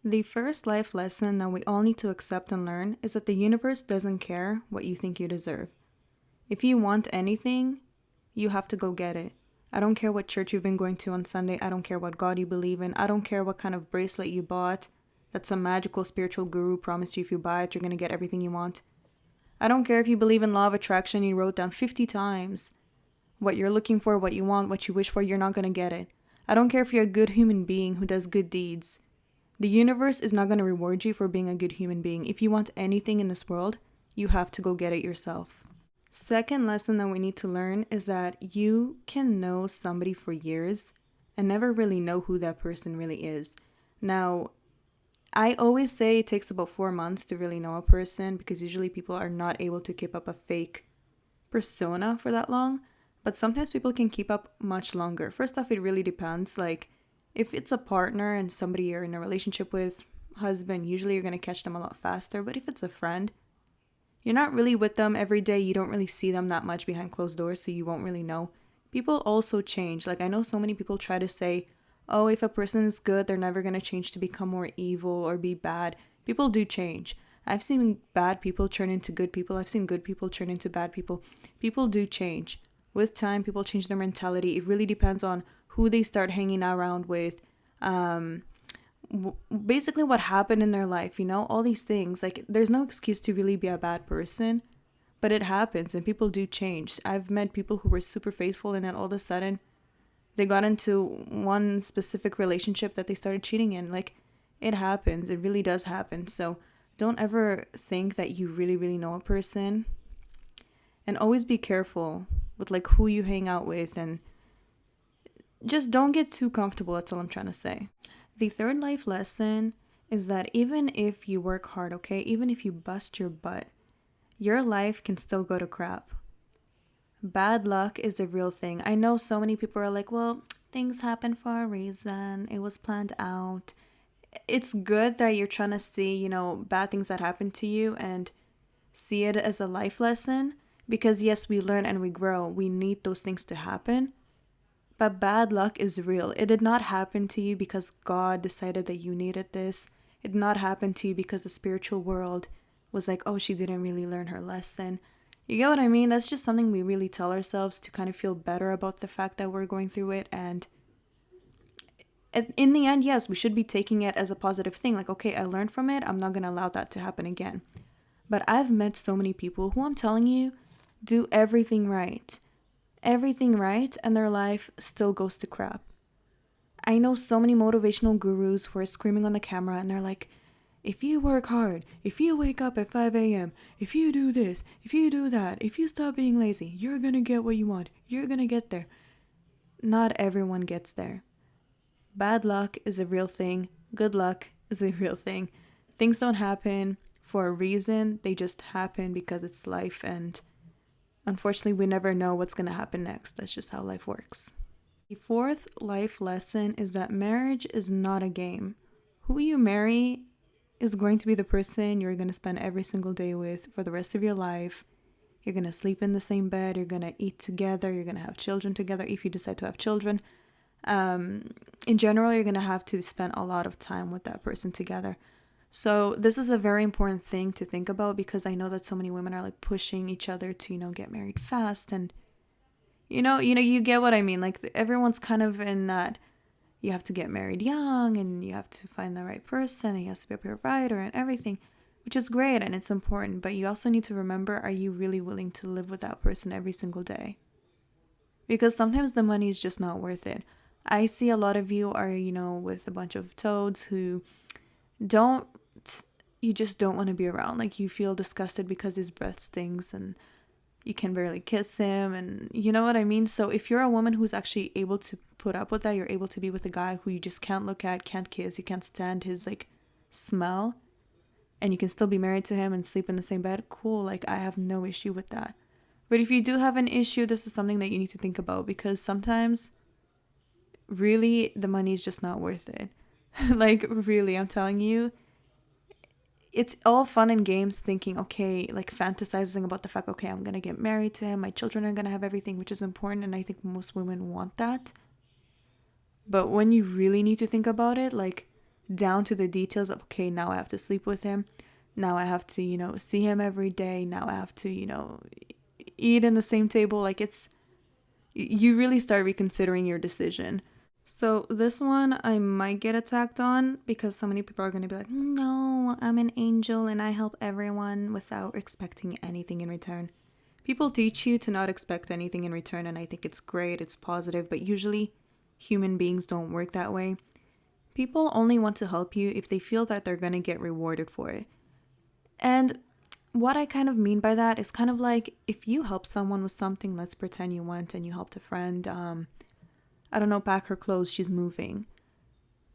The first life lesson that we all need to accept and learn is that the universe doesn't care what you think you deserve. If you want anything, you have to go get it. I don't care what church you've been going to on Sunday. I don't care what God you believe in. I don't care what kind of bracelet you bought that some magical spiritual guru promised you if you buy it, you're going to get everything you want. I don't care if you believe in law of attraction, you wrote down 50 times what you're looking for, what you want, what you wish for, you're not going to get it. I don't care if you're a good human being who does good deeds. The universe is not going to reward you for being a good human being. If you want anything in this world, you have to go get it yourself. Second lesson that we need to learn is that you can know somebody for years and never really know who that person really is. Now, I always say it takes about 4 months to really know a person because usually people are not able to keep up a fake persona for that long, but sometimes people can keep up much longer. First off, it really depends. Like, if it's a partner and somebody you're in a relationship with, husband, usually you're going to catch them a lot faster. But if it's a friend, you're not really with them every day. You don't really see them that much behind closed doors, so you won't really know. People also change. Like, I know so many people try to say, oh, if a person is good, they're never going to change to become more evil or be bad. People do change. I've seen bad people turn into good people. I've seen good people turn into bad people. People do change. With time, people change their mentality. It really depends on who they start hanging around with. Basically what happened in their life, all these things. Like, there's no excuse to really be a bad person, but it happens and people do change. I've met people who were super faithful and then all of a sudden they got into one specific relationship that they started cheating in. Like, it happens. It really does happen. So don't ever think that you really, really know a person, and always be careful with like who you hang out with, and just don't get too comfortable. That's all I'm trying to say. The third life lesson is that even if you work hard, okay, even if you bust your butt, your life can still go to crap. Bad luck is a real thing. I know so many people are like, well, things happen for a reason. It was planned out. It's good that you're trying to see, bad things that happen to you and see it as a life lesson, because yes, we learn and we grow. We need those things to happen. But bad luck is real. It did not happen to you because God decided that you needed this. It did not happen to you because the spiritual world was like, oh, she didn't really learn her lesson. You get what I mean? That's just something we really tell ourselves to kind of feel better about the fact that we're going through it. And in the end, yes, we should be taking it as a positive thing. Like, okay, I learned from it. I'm not going to allow that to happen again. But I've met so many people who, I'm telling you, do everything right, and their life still goes to crap. I know so many motivational gurus who are screaming on the camera and they're like, if you work hard, if you wake up at 5 a.m., if you do this, if you do that, if you stop being lazy, you're gonna get what you want. You're gonna get there. Not everyone gets there. Bad luck is a real thing. Good luck is a real thing. Things don't happen for a reason. They just happen because it's life, and unfortunately, we never know what's going to happen next. That's just how life works. The fourth life lesson is that marriage is not a game. Who you marry is going to be the person you're going to spend every single day with for the rest of your life. You're going to sleep in the same bed. You're going to eat together. You're going to have children together if you decide to have children. In general, you're going to have to spend a lot of time with that person together. So this is a very important thing to think about, because I know that so many women are like pushing each other to, get married fast. And, you get what I mean. Like, everyone's kind of in that you have to get married young and you have to find the right person and he has to be a provider and everything, which is great and it's important. But you also need to remember, are you really willing to live with that person every single day? Because sometimes the money is just not worth it. I see a lot of you are, with a bunch of toads who you just don't want to be around. Like, you feel disgusted because his breath stinks and you can barely kiss him, and you know what I mean? So if you're a woman who's actually able to put up with that, you're able to be with a guy who you just can't look at, can't kiss, you can't stand his like smell, and you can still be married to him and sleep in the same bed, cool. Like, I have no issue with that. But if you do have an issue, this is something that you need to think about, because sometimes really the money is just not worth it. Like, really, I'm telling you, it's all fun and games thinking, okay, like fantasizing about the fact, okay, I'm going to get married to him, my children are going to have everything, which is important, and I think most women want that. But when you really need to think about it, like, down to the details of, okay, now I have to sleep with him. Now I have to, see him every day. Now I have to, eat in the same table. Like you really start reconsidering your decision. So this one I might get attacked on because so many people are going to be like, no, I'm an angel and I help everyone without expecting anything in return. People teach you to not expect anything in return, and I think it's great, it's positive, but usually human beings don't work that way. People only want to help you if they feel that they're going to get rewarded for it. And what I kind of mean by that is kind of like if you help someone with something, let's pretend you went and you helped a friend, I don't know, pack her clothes, she's moving.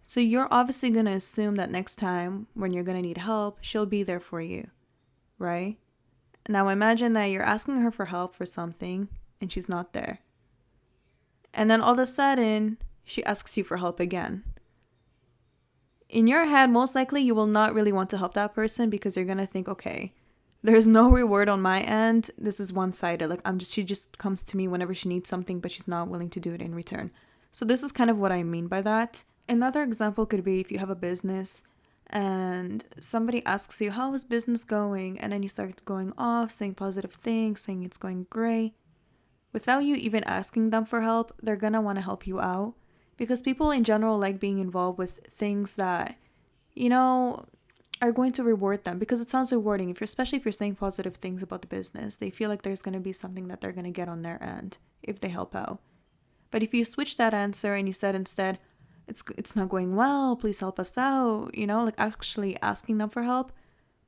So you're obviously going to assume that next time when you're going to need help, she'll be there for you, right? Now imagine that you're asking her for help for something and she's not there. And then all of a sudden, she asks you for help again. In your head, most likely you will not really want to help that person because you're going to think, okay, there's no reward on my end. This is one-sided. Like she just comes to me whenever she needs something, but she's not willing to do it in return. So this is kind of what I mean by that. Another example could be if you have a business and somebody asks you, how is business going? And then you start going off, saying positive things, saying it's going great. Without you even asking them for help, they're gonna want to help you out. Because people in general like being involved with things that, are going to reward them. Because it sounds rewarding, especially if you're saying positive things about the business. They feel like there's going to be something that they're going to get on their end if they help out. But if you switch that answer and you said instead, it's not going well, please help us out, actually asking them for help,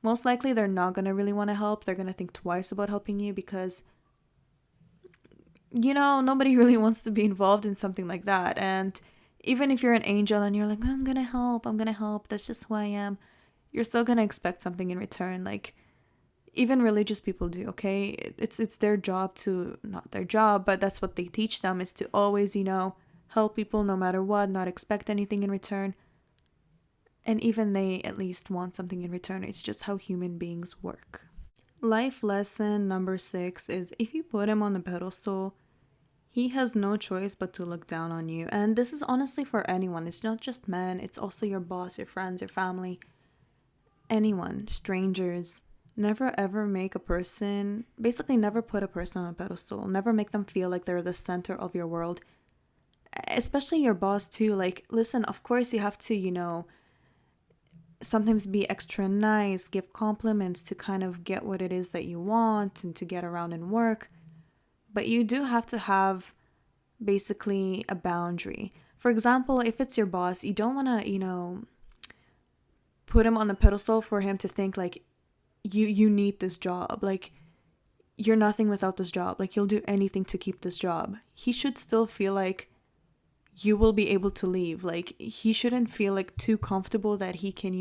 most likely they're not going to really want to help. They're going to think twice about helping you because, nobody really wants to be involved in something like that. And even if you're an angel and you're like, I'm going to help, that's just who I am, you're still going to expect something in return. Like, even religious people do, okay? It's their job to, not their job, but that's what they teach them, is to always, help people no matter what, not expect anything in return. And even they at least want something in return. It's just how human beings work. Life lesson number 6 is if you put him on the pedestal, he has no choice but to look down on you. And this is honestly for anyone. It's not just men. It's also your boss, your friends, your family, anyone, strangers. Never ever make a person, basically never put a person on a pedestal. Never make them feel like they're the center of your world. Especially your boss too. Like, listen, of course you have to, sometimes be extra nice, give compliments to kind of get what it is that you want and to get around and work. But you do have to have basically a boundary. For example, if it's your boss, you don't want to, put him on the pedestal for him to think like you need this job. Like, you're nothing without this job. Like, you'll do anything to keep this job. He should still feel like you will be able to leave. Like, he shouldn't feel like too comfortable that he can,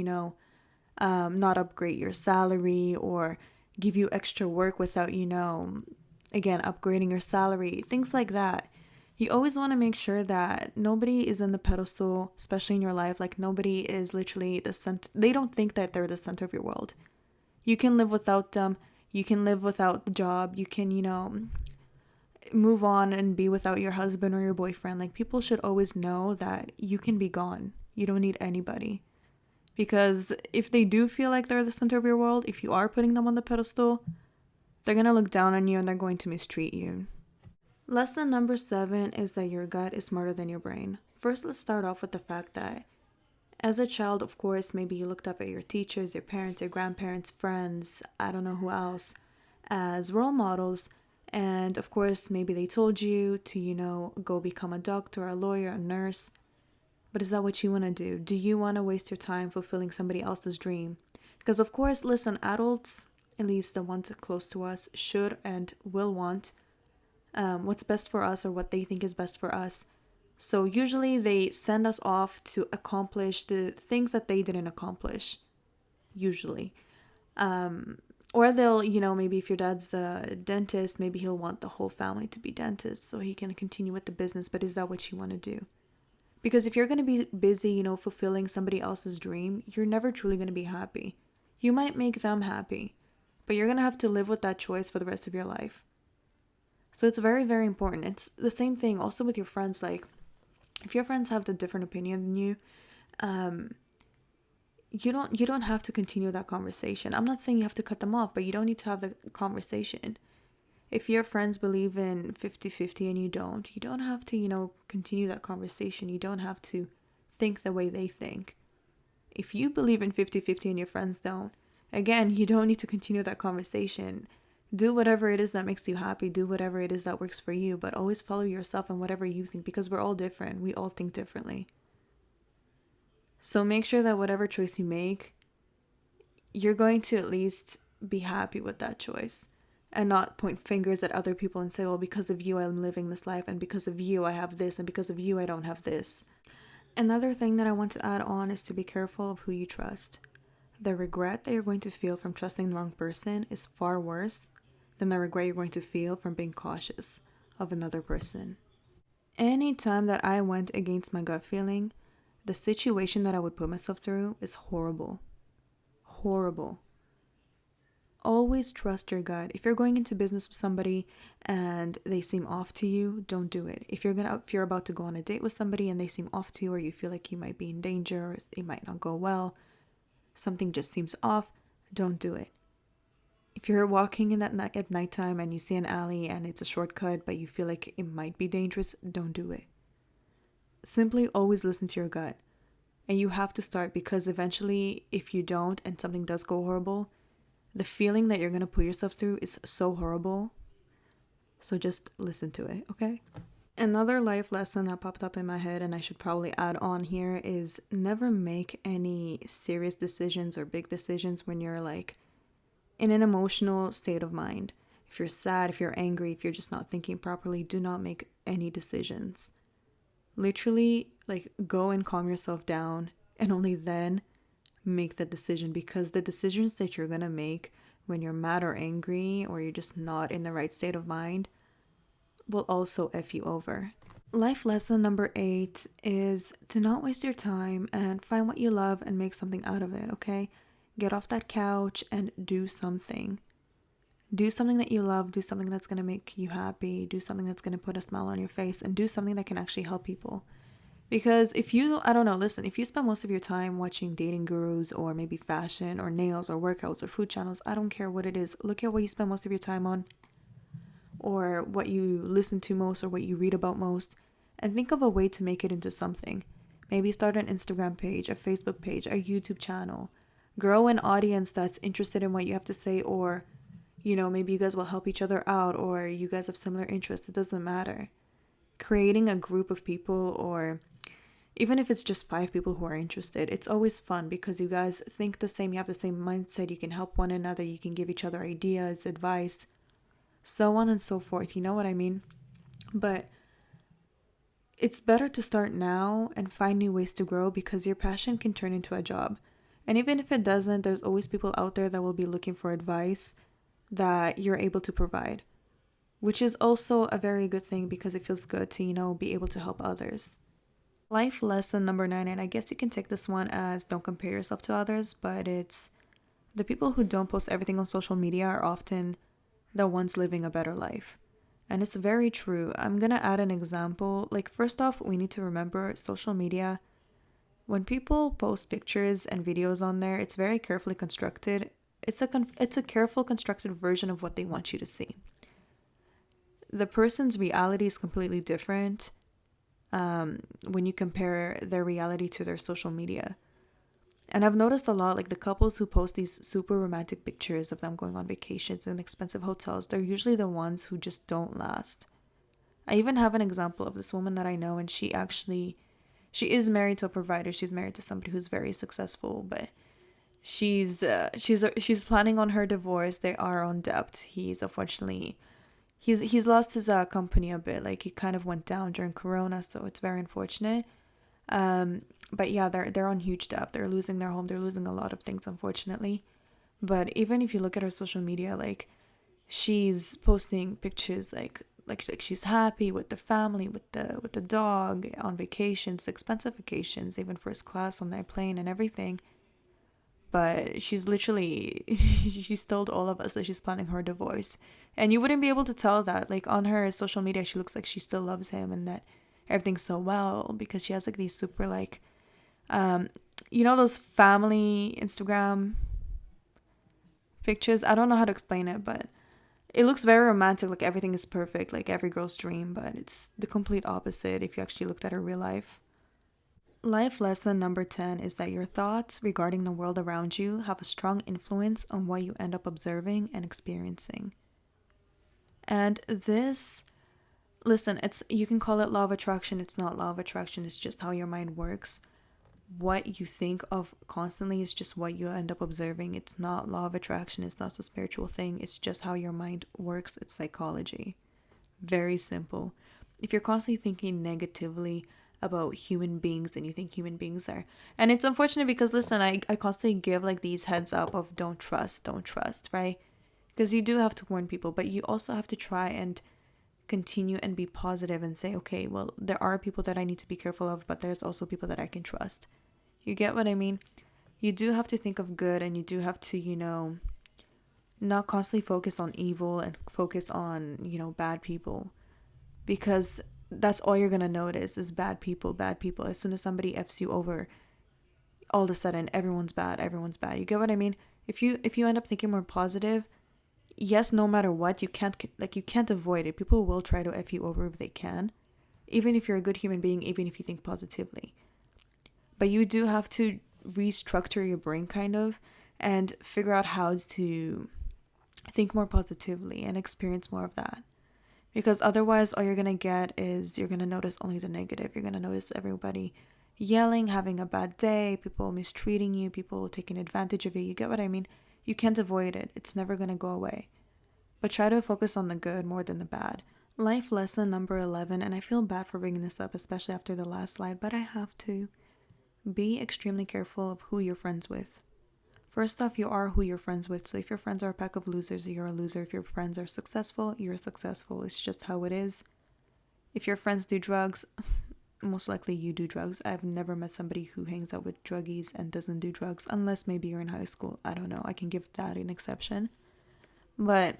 not upgrade your salary or give you extra work without, again, upgrading your salary, things like that. You always want to make sure that nobody is in the pedestal, especially in your life. Like, nobody is literally the center. They don't think that they're the center of your world. You can live without them. You can live without the job. You can, move on and be without your husband or your boyfriend. Like, people should always know that you can be gone. You don't need anybody. Because if they do feel like they're the center of your world, if you are putting them on the pedestal, they're going to look down on you and they're going to mistreat you. Lesson number 7 is that your gut is smarter than your brain. First, let's start off with the fact that as a child, of course, maybe you looked up at your teachers, your parents, your grandparents, friends, I don't know who else, as role models. And of course, maybe they told you to, go become a doctor, a lawyer, a nurse. But is that what you want to do? Do you want to waste your time fulfilling somebody else's dream? Because of course, listen, adults, at least the ones close to us, should and will want what's best for us or what they think is best for us. So usually they send us off to accomplish the things that they didn't accomplish, usually. Or they'll, maybe if your dad's the dentist, maybe he'll want the whole family to be dentists so he can continue with the business. But is that what you want to do? Because if you're going to be busy, fulfilling somebody else's dream, you're never truly going to be happy. You might make them happy, but you're going to have to live with that choice for the rest of your life. So it's very, very important. It's the same thing also with your friends. Like, if your friends have a different opinion than you, you don't have to continue that conversation. I'm not saying you have to cut them off, but you don't need to have the conversation. If your friends believe in 50-50 and you don't have to, continue that conversation. You don't have to think the way they think. If you believe in 50-50 and your friends don't, again, you don't need to continue that conversation. Do whatever it is that makes you happy. Do whatever it is that works for you, but always follow yourself and whatever you think, because we're all different. We all think differently. So make sure that whatever choice you make, you're going to at least be happy with that choice and not point fingers at other people and say, well, because of you, I'm living this life, and because of you, I have this, and because of you, I don't have this. Another thing that I want to add on is to be careful of who you trust. The regret that you're going to feel from trusting the wrong person is far worse than the regret you're going to feel from being cautious of another person. Anytime that I went against my gut feeling, the situation that I would put myself through is horrible. Horrible. Always trust your gut. If you're going into business with somebody and they seem off to you, don't do it. If you're about to go on a date with somebody and they seem off to you, or you feel like you might be in danger, or it might not go well, something just seems off, don't do it. If you're walking in at nighttime and you see an alley and it's a shortcut, but you feel like it might be dangerous, don't do it. Simply always listen to your gut. And you have to start, because eventually, if you don't and something does go horrible, the feeling that you're going to put yourself through is so horrible. So just listen to it, okay? Another life lesson that popped up in my head, and I should probably add on here, is never make any serious decisions or big decisions when you're like in an emotional state of mind. If you're sad, if you're angry, if you're just not thinking properly, do not make any decisions. Literally, like, go and calm yourself down, and only then make the decision, because the decisions that you're gonna make when you're mad or angry, or you're just not in the right state of mind, will also F you over. Life lesson number 8 is to not waste your time and find what you love and make something out of it, okay? Get off that couch and do something. Do something that you love, do something that's gonna make you happy, do something that's gonna put a smile on your face, and do something that can actually help people. Because if you spend most of your time watching dating gurus, or maybe fashion or nails or workouts or food channels, I don't care what it is, look at what you spend most of your time on, or what you listen to most, or what you read about most, and think of a way to make it into something. Maybe start an Instagram page, a Facebook page, a YouTube channel. Grow an audience that's interested in what you have to say, or, maybe you guys will help each other out, or you guys have similar interests. It doesn't matter. Creating a group of people, or even if it's just 5 people who are interested, it's always fun, because you guys think the same, you have the same mindset, you can help one another, you can give each other ideas, advice, so on and so forth, you know what I mean? But it's better to start now and find new ways to grow, because your passion can turn into a job. And even if it doesn't, there's always people out there that will be looking for advice that you're able to provide, which is also a very good thing, because it feels good to, be able to help others. Life lesson number 9, and I guess you can take this one as don't compare yourself to others, but it's the people who don't post everything on social media are often the ones living a better life. And it's very true. I'm gonna add an example. Like, first off, we need to remember social media. When people post pictures and videos on there, it's very carefully constructed. It's a careful constructed version of what they want you to see. The person's reality is completely different when you compare their reality to their social media. And I've noticed a lot, like the couples who post these super romantic pictures of them going on vacations in expensive hotels, they're usually the ones who just don't last. I even have an example of this woman that I know, and she is married to a provider. She's married to somebody who's very successful, but she's planning on her divorce. They are on debt. He's unfortunately he's lost his company a bit. Like, he kind of went down during Corona, so it's very unfortunate. But yeah, they're on huge debt. They're losing their home. They're losing a lot of things, unfortunately. But even if you look at her social media, like, she's posting pictures like she's happy with the family, with the dog, on vacations, expensive vacations, even first class on their plane and everything. But she's literally, she's told all of us that she's planning her divorce. And you wouldn't be able to tell that. Like, on her social media, she looks like she still loves him and that everything's so well, because she has like these super you know those family Instagram pictures? I don't know how to explain it, but it looks very romantic, like everything is perfect, like every girl's dream, but it's the complete opposite if you actually looked at her real life. Life lesson number 10 is that your thoughts regarding the world around you have a strong influence on what you end up observing and experiencing. And this, listen, it's you can call it law of attraction, it's not law of attraction, it's just how your mind works. What you think of constantly is just what you end up observing. It's not law of attraction, it's not a spiritual thing, it's just how your mind works, it's psychology. Very simple. If you're constantly thinking negatively about human beings and you think human beings are, and it's unfortunate because listen, I constantly give like these heads up of don't trust, right? Because you do have to warn people, but you also have to try and continue and be positive and say, okay, well, there are people that I need to be careful of, but there's also people that I can trust. You get what I mean? You do have to think of good, and you do have to, not constantly focus on evil and focus on, bad people, because that's all you're going to notice is bad people, bad people. As soon as somebody F's you over, all of a sudden everyone's bad. You get what I mean? If you end up thinking more positive, yes, no matter what, you can't avoid it. People will try to F you over if they can, even if you're a good human being, even if you think positively. But you do have to restructure your brain kind of and figure out how to think more positively and experience more of that. Because otherwise, all you're going to get is you're going to notice only the negative. You're going to notice everybody yelling, having a bad day, people mistreating you, people taking advantage of you. You get what I mean? You can't avoid it. It's never going to go away. But try to focus on the good more than the bad. Life lesson number 11, and I feel bad for bringing this up, especially after the last slide, but I have to. Be extremely careful of who you're friends with. First off, you are who you're friends with. So if your friends are a pack of losers, you're a loser. If your friends are successful, you're successful. It's just how it is. If your friends do drugs, most likely you do drugs. I've never met somebody who hangs out with druggies and doesn't do drugs, unless maybe you're in high school. I don't know. I can give that an exception. But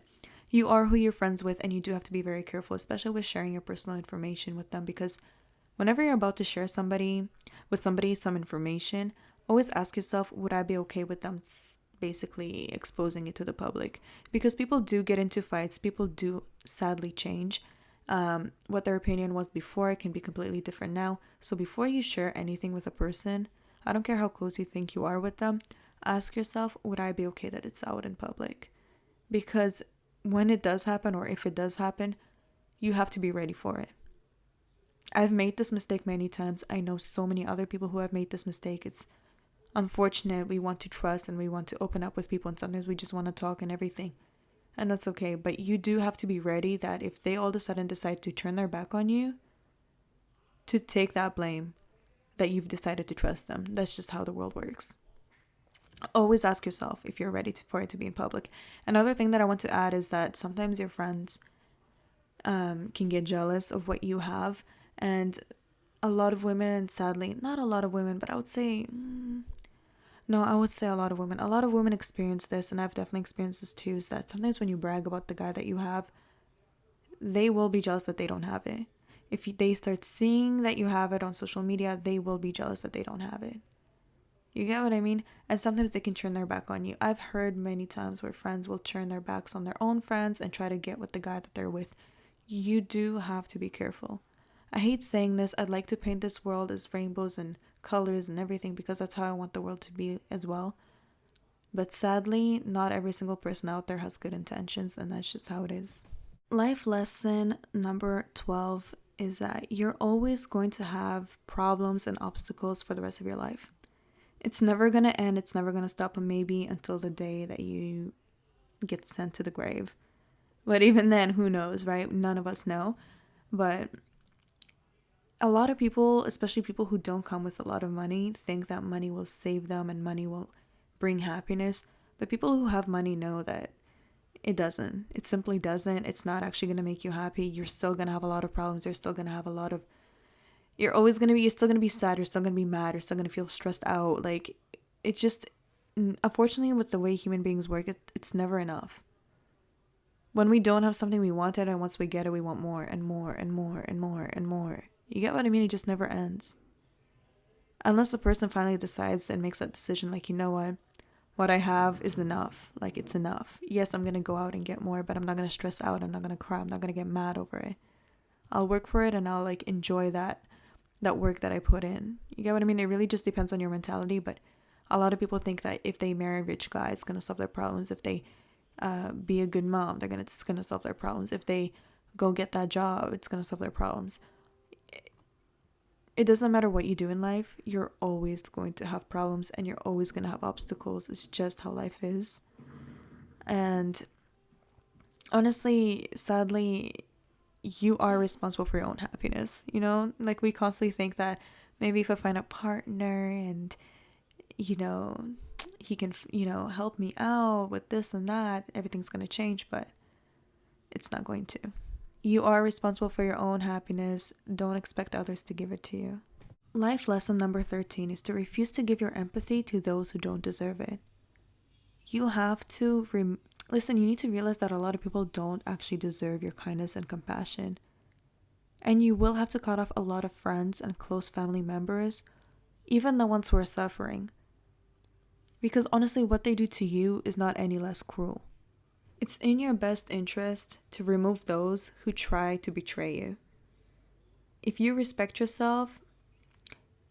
you are who you're friends with, and you do have to be very careful, especially with sharing your personal information with them, because whenever you're about to share some information, always ask yourself, would I be okay with them basically exposing it to the public? Because people do get into fights. People do sadly change. What their opinion was before can be completely different now. So before you share anything with a person, I don't care how close you think you are with them, ask yourself, would I be okay that it's out in public? Because when it does happen, or if it does happen, you have to be ready for it. I've made this mistake many times. I know so many other people who have made this mistake. It's unfortunate. We want to trust and we want to open up with people, and sometimes we just want to talk and everything. And that's okay. But you do have to be ready that if they all of a sudden decide to turn their back on you, to take that blame that you've decided to trust them. That's just how the world works. Always ask yourself if you're ready for it to be in public. Another thing that I want to add is that sometimes your friends can get jealous of what you have. And a lot of women, sadly, not a lot of women, but I would say, no, I would say a lot of women. A lot of women experience this, and I've definitely experienced this too, is that sometimes when you brag about the guy that you have, they will be jealous that they don't have it. If they start seeing that you have it on social media, they will be jealous that they don't have it. You get what I mean? And sometimes they can turn their back on you. I've heard many times where friends will turn their backs on their own friends and try to get with the guy that they're with. You do have to be careful. I hate saying this. I'd like to paint this world as rainbows and colors and everything, because that's how I want the world to be as well. But sadly, not every single person out there has good intentions, and that's just how it is. Life lesson number 12 is that you're always going to have problems and obstacles for the rest of your life. It's never going to end. It's never going to stop, maybe until the day that you get sent to the grave. But even then, who knows, right? None of us know. But a lot of people, especially people who don't come with a lot of money, think that money will save them and money will bring happiness. But people who have money know that it doesn't. It simply doesn't. It's not actually going to make you happy. You're still going to have a lot of problems. You're still going to have a lot of... you're still going to be sad. You're still going to be mad. You're still going to feel stressed out. Like, it's just... unfortunately, with the way human beings work, it's never enough. When we don't have something, we want it. And once we get it, we want more and more and more and more and more. You get what I mean? It just never ends. Unless the person finally decides and makes that decision, like, you know what I have is enough. Like, it's enough. Yes, I'm gonna go out and get more, but I'm not gonna stress out. I'm not gonna cry. I'm not gonna get mad over it. I'll work for it and I'll like enjoy that work that I put in. You get what I mean? It really just depends on your mentality, but a lot of people think that if they marry a rich guy, it's gonna solve their problems. If they be a good mom, it's gonna solve their problems. If they go get that job, it's gonna solve their problems. It doesn't matter what you do in life, you're always going to have problems and you're always going to have obstacles. It's just how life is. And honestly, sadly, you are responsible for your own happiness. You know, like we constantly think that maybe if I find a partner and, you know, he can, help me out with this and that, everything's going to change, but it's not going to. You are responsible for your own happiness. Don't expect others to give it to you. Life lesson number 13 is to refuse to give your empathy to those who don't deserve it. You have to listen, you need to realize that a lot of people don't actually deserve your kindness and compassion. And you will have to cut off a lot of friends and close family members, even the ones who are suffering. Because honestly, what they do to you is not any less cruel. It's in your best interest to remove those who try to betray you. If you respect yourself,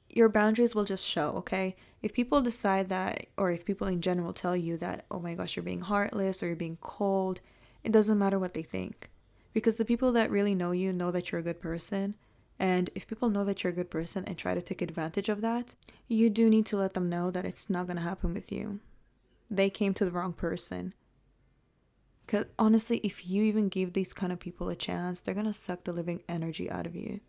your boundaries will just show, okay? If people decide that, or if people in general tell you that, oh my gosh, you're being heartless or you're being cold, it doesn't matter what they think. Because the people that really know you know that you're a good person. And if people know that you're a good person and try to take advantage of that, you do need to let them know that it's not going to happen with you. They came to the wrong person. Because honestly, if you even give these kind of people a chance, they're going to suck the living energy out of you.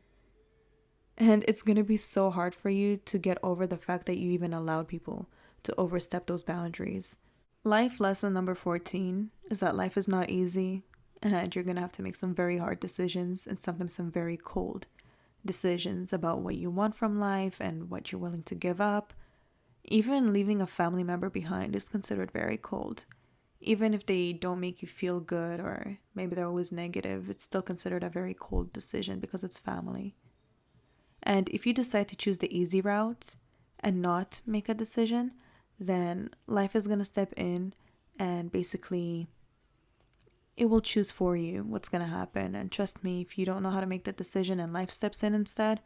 And it's going to be so hard for you to get over the fact that you even allowed people to overstep those boundaries. Life lesson number 14 is that life is not easy and you're going to have to make some very hard decisions and sometimes some very cold decisions about what you want from life and what you're willing to give up. Even leaving a family member behind is considered very cold. Even if they don't make you feel good or maybe they're always negative, it's still considered a very cold decision because it's family. And if you decide to choose the easy route and not make a decision, then life is going to step in and basically it will choose for you what's going to happen. And trust me, if you don't know how to make that decision and life steps in instead,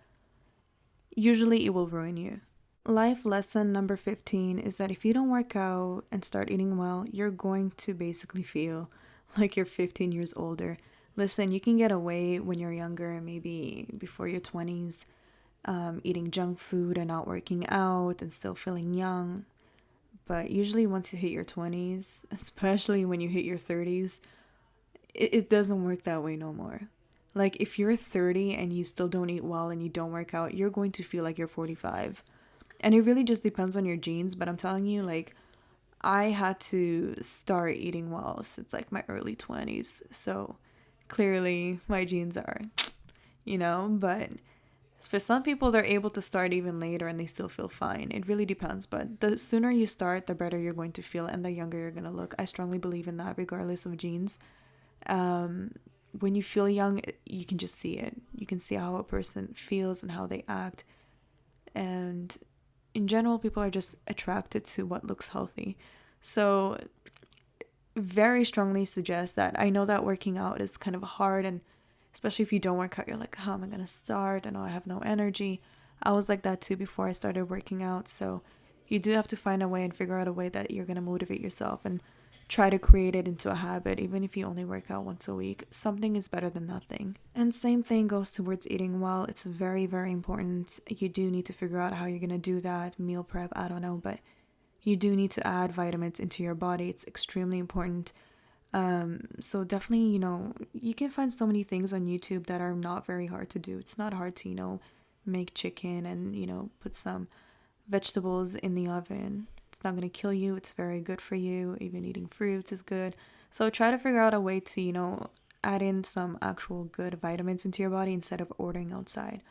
usually it will ruin you. Life lesson number 15 is that if you don't work out and start eating well, you're going to basically feel like you're 15 years older. Listen, you can get away when you're younger, maybe before your 20s, eating junk food and not working out and still feeling young. But usually once you hit your 20s, especially when you hit your 30s, it doesn't work that way no more. Like if you're 30 and you still don't eat well and you don't work out, you're going to feel like you're 45. And it really just depends on your genes, but I'm telling you, like, I had to start eating well since like my early 20s. So clearly my genes are, but for some people they're able to start even later and they still feel fine. It really depends, but the sooner you start, the better you're going to feel and the younger you're going to look. I strongly believe in that regardless of genes. When you feel young, you can just see it. You can see how a person feels and how they act. And in general, people are just attracted to what looks healthy. So very strongly suggest that. I know that working out is kind of hard, and especially if you don't work out, you're like, how am I going to start? I know I have no energy. I was like that too before I started working out. So you do have to find a way and figure out a way that you're going to motivate yourself and try to create it into a habit. Even if you only work out once a week, something is better than nothing. And same thing goes towards eating well. It's very, very important. You do need to figure out how you're going to do that. Meal prep, I don't know, but you do need to add vitamins into your body. It's extremely important. So definitely, you can find so many things on YouTube that are not very hard to do. It's not hard to, make chicken and, put some vegetables in the oven. It's not going to kill you. It's very good for you. Even eating fruits is good. So try to figure out a way to, add in some actual good vitamins into your body instead of ordering outside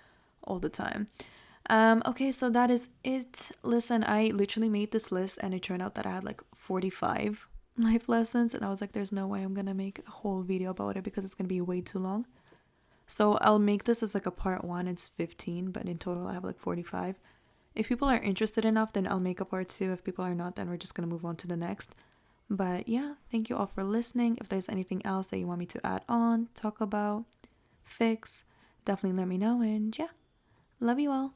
all the time. Okay, so that is it. Listen, I literally made this list and it turned out that I had like 45 life lessons and I was like, there's no way I'm gonna make a whole video about it because it's gonna be way too long. So I'll make this as like a part 1. It's 15, but in total I have like 45. If people are interested enough, then I'll make a part 2. If people are not, then we're just gonna move on to the next. But yeah, thank you all for listening. If there's anything else that you want me to add on, talk about, fix, definitely let me know. And yeah, love you all.